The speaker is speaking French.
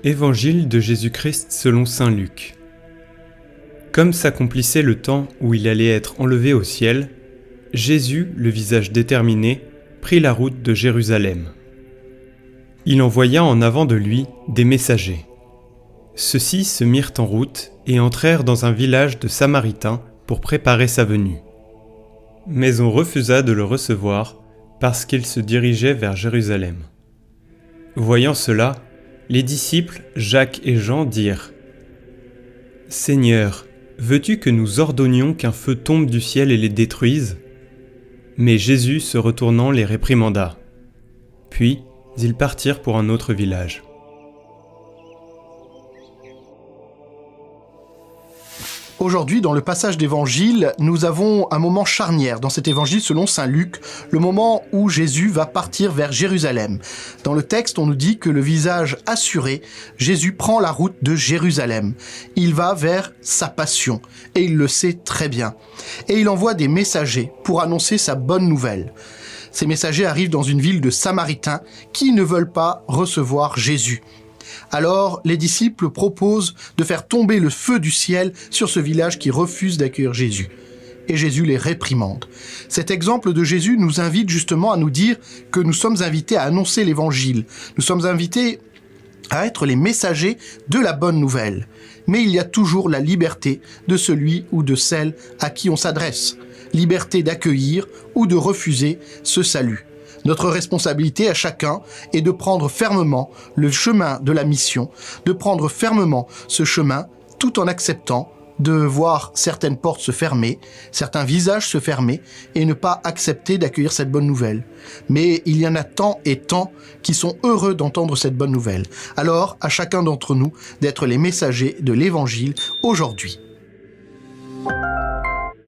Évangile de Jésus-Christ selon saint Luc. Comme s'accomplissait le temps où il allait être enlevé au ciel, Jésus, le visage déterminé, prit la route de Jérusalem. Il envoya en avant de lui des messagers. Ceux-ci se mirent en route et entrèrent dans un village de Samaritains pour préparer sa venue. Mais on refusa de le recevoir parce qu'il se dirigeait vers Jérusalem. Voyant cela, les disciples Jacques et Jean dirent : « Seigneur, veux-tu que nous ordonnions qu'un feu tombe du ciel et les détruise ? » Mais Jésus, se retournant, les réprimanda. Puis, ils partirent pour un autre village. Aujourd'hui, dans le passage d'évangile, nous avons un moment charnière dans cet évangile selon saint Luc, le moment où Jésus va partir vers Jérusalem. Dans le texte, on nous dit que le visage assuré, Jésus prend la route de Jérusalem. Il va vers sa passion, et il le sait très bien. Et il envoie des messagers pour annoncer sa bonne nouvelle. Ces messagers arrivent dans une ville de Samaritains qui ne veulent pas recevoir Jésus. Alors, les disciples proposent de faire tomber le feu du ciel sur ce village qui refuse d'accueillir Jésus. Et Jésus les réprimande. Cet exemple de Jésus nous invite justement à nous dire que nous sommes invités à annoncer l'évangile. Nous sommes invités à être les messagers de la bonne nouvelle. Mais il y a toujours la liberté de celui ou de celle à qui on s'adresse. Liberté d'accueillir ou de refuser ce salut. Notre responsabilité à chacun est de prendre fermement le chemin de la mission, de prendre fermement ce chemin tout en acceptant de voir certaines portes se fermer, certains visages se fermer et ne pas accepter d'accueillir cette bonne nouvelle. Mais il y en a tant et tant qui sont heureux d'entendre cette bonne nouvelle. Alors, à chacun d'entre nous d'être les messagers de l'Évangile aujourd'hui.